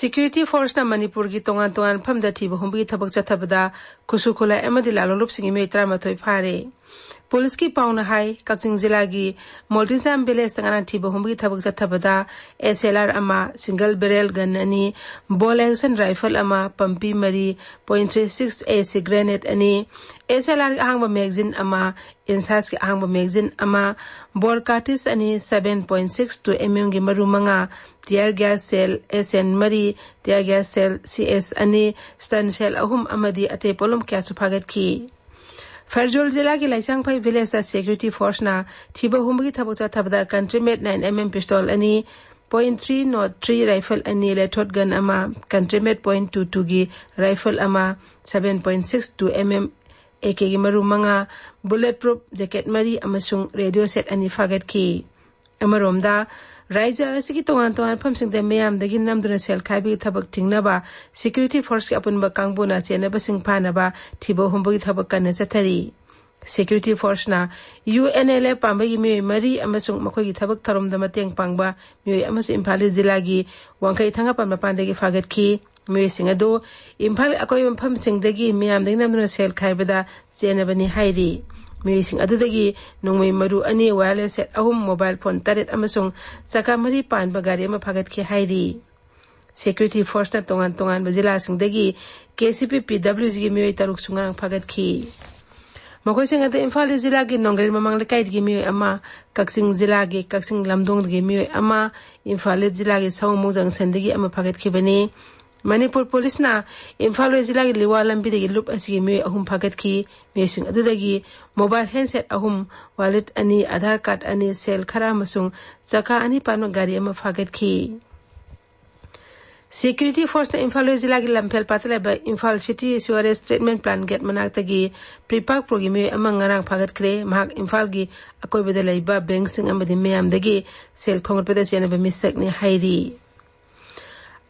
Security Force na Manipur ki tongan phamda thiba humbi thabak chathabada kusu khula amadi lalolop singi me 13 phare. Police ki pauna hai Kakching Jila gi Multinsam village tangana thiba humbi thabak chathabada SLR ama single barrel gun ani ball action rifle ama pampi mari .36 AC grenade ani SLR ahangba magazine ama insas ki ahangba magazine ama bore cartridge ani 7.62 mm gi maru manga tear gas cell SN mari tear gas cell CS ani stun shell ahum amadi ate polum kya suphagat ki Farjol Jila ki Laisang Pai village security force na thiba humbi thabuk thabda country-made 9mm pistol ani .303 rifle ani lethot gun ama country-made .22 gi rifle ama 7.62 mm AK gi maru manga bulletproof jacket mari amasung radio set ani fagat ki amaromda Raija asiki tongan phamsing de mayam dagi namduna sel khabi thabak tingnaba security force ki apunba kangbuna chenaba singphanaba thibo humbugi thabak kan chathari security force na UNLA pambagi mi mari amasung makoi gi thabak tharomda mateng pangba mi amas imphal jila gi wangkai thanga pamba pandagi fagat ki mi singado imphal akoi phamsing dagi mayam dagi namduna sel khaibada chenabani hairi Musing adudagi nungmay maru ani wireless set ahum mobile phone taret amasung saka mari pan bagari ama phagat ki hairi security force na tongan bazila singdagi KCP PWG gi miyoy taruk sungang phagat ki makoy sing ade imphal jila gi nongre mamang lekai gi miyoy ama Kakching jila gi Kakching lamdong gi miyoy ama imphal jila gi sawmung jang sendagi ama phagat ki bani Manipur police na imphal jila gi liwa lambi de lup asigi mi ahum phagat ki mesing adudagi mobile handset ahum wallet ani Aadhaar card ani sel khara masung chaka ani panu gari ama phagat ki security force na imphal jila gi lamphel patla ba imphal city sewerage treatment plant gate manak tagi prepark program ama ngarang phagat kre mahak imphal gi akoi bedalai ba bank sing amadi mayam dagi sel khongot peda chena ba mistake ni hairi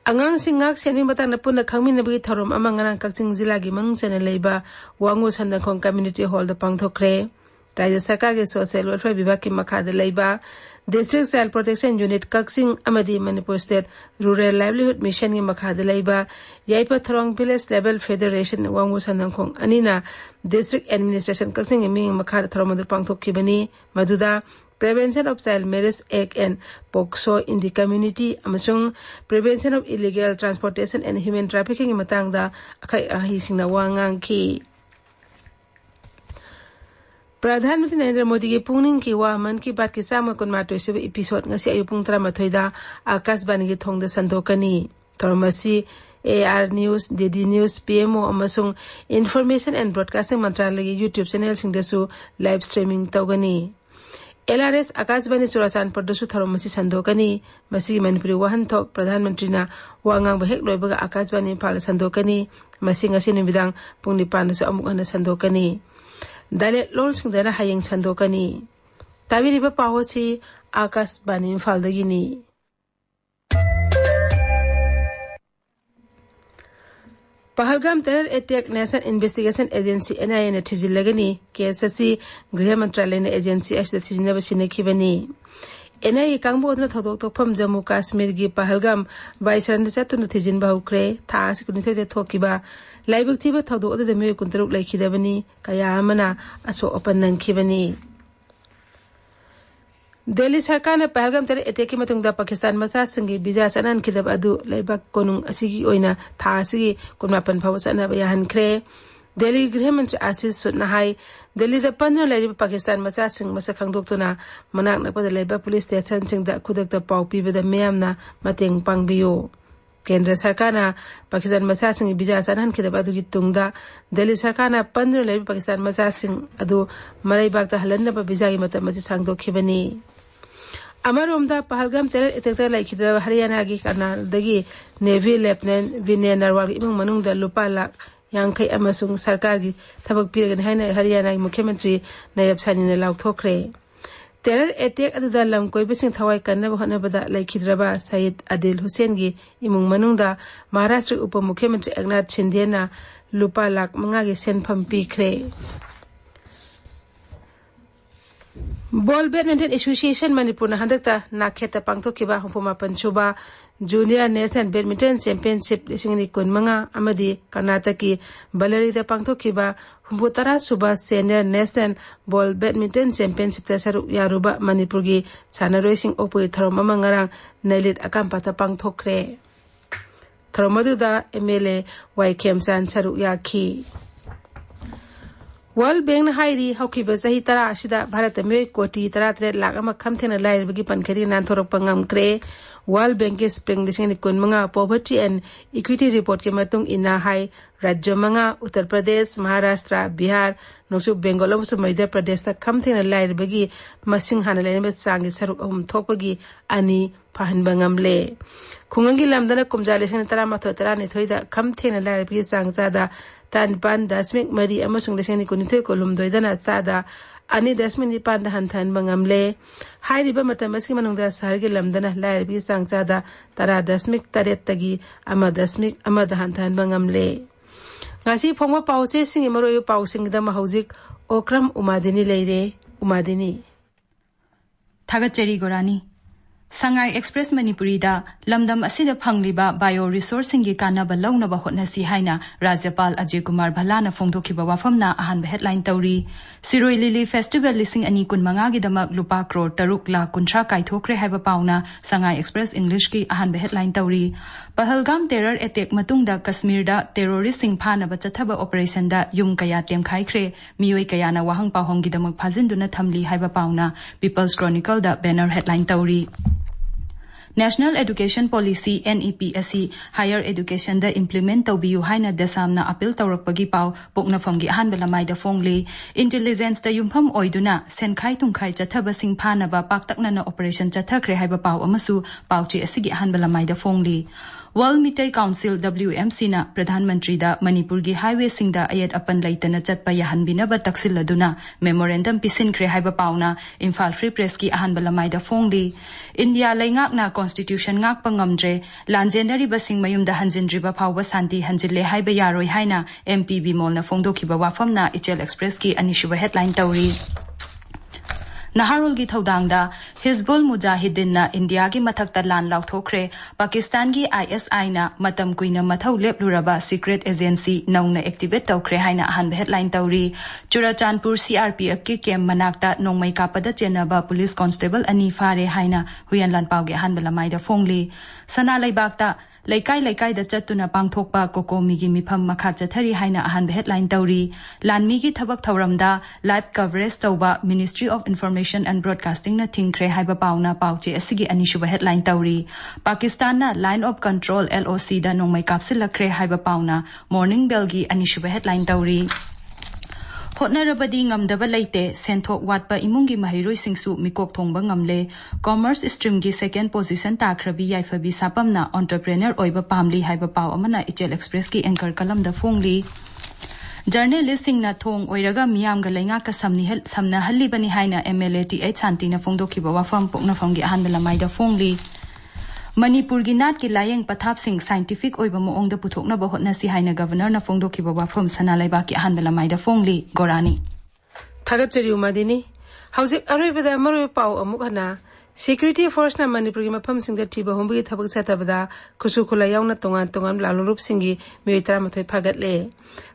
Angang singak siani batang na puna khangmin nabi tharom amang ngarang Kakching Jila gi mang chana leiba wangu sandangkhong community hall da pangthokre Rajya Sarkar ge social welfare vibhag ki makha da leiba district child protection unit Kakching amadi Manipur state rural livelihood mission gi makha da leiba yaipa throng village level federation wangu sandangkhong anina district administration Kakching gi ming makha da tharom da pangthokki bani maduda Prevention of Child Marriage Act and POCSO in the community amasung Prevention of Illegal Transportation and Human Trafficking matangda akai ahisingna wangang ki Pradhan Mantri Narendra Modi ki pungning ki wa man ki baat ki sama kun ma 20 episode ngasi ayupung 13 da Akashvarni gi thongda sandokani Tormasi AR News, DD News, PMO amasung Information and Broadcasting Mantralaya YouTube channel singdasu live streaming tawgani LRS Akashvarni Surasan Pardasu Tharomasi Sandokani, Masi Manipuri Wahan Thok, Pradhan Mantri na Wangang Bahek Loibaga Akashvarni Pala Sandokani, Masi Ngasin Bidang Pungni Pandasu Amukana Sandokani. Dalet Lol Singdana Hayang Sandokani. Tabi Riba Pahosi Akashvarni Faldagini. Pahalgam terror attack National Investigation Agency NIA na thijilagani KSC Griha Mantralaya na agency as the thijinaba sinaki bani NIA kangbo na thodok tokpham Jammu Kashmir gi Pahalgam Baisaran chatu na thijin ba hukre tha asikuni thode thokiba laibuk thiba thodok adu me kuntaruk laikhidabani kaya amana aso open nangkhibani Delhi Sarkar na Pahalgam terror attack ki matungda Pakistan masa singi bija sanan khidab adu laibak konung asigi oina tha asigi kunmapan phawsana bayan kre Delhi Griha Mantri Ashish Sudnahai Delhi da 15 lairi Pakistan masa sing masa khangdoktuna manak nakpada laiba police station singda khudakta pau pibada meyamna mateng pangbiyo Kendra Sarkar na Pakistan masa sing bija sanan khidab adu gi tungda Delhi Sarkar na 15 lairi Pakistan masa sing adu maraibakta halanna ba bija gi mata masi sangdokhibani Amaromda Pahalgam terror attack laikhidra Haryana gi Karnal dagi Navy Lieutenant Vinay Narwal imong manungda lupa lak yangkai amasung sarkar gi thabak piragan haina Haryana gi Mukhyamantri Nayab Sani na laukthokre terror attack aduda lam koi bising thawai kanna bahana bada laikhidra ba Said Adil Hussain gi imong manungda Maharashtra Upa Mukhyamantri Eknath Shinde na lupa lak manga gi senpham pikre Ball Badminton Association Manipur na handakta nakheta pangthokiba humpuma suba Junior National Badminton Championship 2015 amadi Karnataki Balarida pangthokiba humputara suba Senior National Ball Badminton Championship ta saruk yaruba Manipurgi Sanaroising opui tharom amangarang Nailit akampata pangthokre Tharomaduda MLA YKM San saruk yakhi World Bank Hairi Hokiba Sahitara Ashida Bharatame Koti Taratre Lagama Kamthena Lai Bagi Pankari Nantorok Pangam Kre World Bank Spring Dishing Kunmanga Poverty and Equity Report Kematung Ina Hai Rajamanga Uttar Pradesh Maharashtra Bihar Nosu Bengalom Madhya Pradesh Kamthena Lai Bagi Masing Hanaleme Sangi Saruk Tokpagi Ani Pahanbangamle Kungangi Lamdana Kumjalishan Taramato Tarani Toida Kamthena Lai Bagi Sangzada Tan Pan Dasmik Mari Amasung Dashani Kunito Kolum Doidana Sada Ani Dasmini Panda Hantan Bangamle Hai Riba Matamaski Manunda Sargi Lamdana Larbi Sang Sada Tara Dasmik Taretagi Ama Dasmik Amada Hantan Bangamle Ngasi Ponga Pause Sing Imoro Pausing Dama Hauzik Okram Umadini Leire Umadini Thagachari Gorani Sangai Express Manipuri da lamdam asida phangliba bioresourcing gi kanaba launaba hotnasi haina Rajyapal Ajay Kumar Bhalana phongdokhiba wafamna ahanba headline tawri Siroi Lily Festival lising ani kunmanga gi damak lupa crore taruk la kuntra kaithokre haiba pauna Sangai Express English gi ahanba headline tawri Pahalgam terror attack matungda Kashmir da terrorist sing phanaba chathaba operation da yum kaya temkhai khre mioi kaya na wahang pahong gi damak phajinduna thamli haiba pauna People's Chronicle da banner headline tawri National Education Policy NEPSC Higher Education da implement tawbiyu haina desamna appeal tawrakpagi paw poknafamgi ahanba lamai da phongli intelligence da yumpham oiduna senkhai tungkhai chathaba sing phanaba paktakna na operation chathakre haiba paw amasu pawchi asigi ahanba lamai da phongli World Mitai Council WMC na Pradhan Mantri da Manipur gi highway sing da ayat apan laitana chatpa yahanbina ba taksilladuna memorandum pisinkre haiba pauna imphal free press ki ahanba lamai da phongli India laingak na constitution ngak pangamdre lanjendari basing mayum da hanjindri ba phawba santi hanjille haiba yaroi haina MPB mol na phongdokhiba wafamna Ichel Express ki anishuba headline tawri Naharul gi thodang da Hizbul Mujahidin na India gi mathakta lan lauthokre Pakistan gi ISI na matam kuina mathau lepluraba secret agency nauna activate tawkre haina ahan headline tawri Churachandpur CRPF ki kem manakta nongmai kapada chenaba police constable ani fare haina huyan lan pawge ahan balamai da phongli sana laibakta Laikai da chatuna pangthokpa kokomi gi mifam makha chathari haina ahan headline tawri lanmi gi thabak thauramda live coverage tawba Ministry of Information and Broadcasting na thingkre haiba pauna pauche asigi anishuba headline tawri Pakistan na line of control LOC da nongmai kapsilakre haiba pauna morning bell gi anishuba headline tawri Hotnarabadi ngamdaba laite senthok watpa imungi mahiroi singsu mikok thongba ngamle commerce stream gi second position takhrabi yaifabi sapamna entrepreneur oiba pamli haiba paw amana Ichel Express ki anchor kalam da phongli journalist sing na thong oiraga miyam ga lainga ka samna halli bani haina MLA TH Santi na phongdokhiba wafam pokna phonggi ahanba lamai da phongli Manipur gi nat ki layeng pathap sing scientific oiba moong da puthokna ba hotna si haina governor na phongdokhiba wafam sana laiba ki ahanba lamai da phongli Gorani Thagachari Umadini Haujik Arabada Maru Pau Amukana Security Force na Manipur gi mafam sing da thiba hombi thabak chatabada kusukula yauna tongan lalurup singi meitra mathoi phaгаtle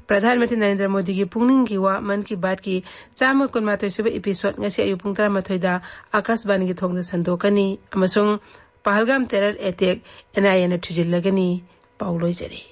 Pradhanmantri Narendra Modi gi pungning gi wa man ki baat ki chama kun matoi suba episode ngasi ayu pung 13 da Akashvarni gi thongda sandokani amasung Pahalgam terror attack NIA na thujillagani Pauloi jari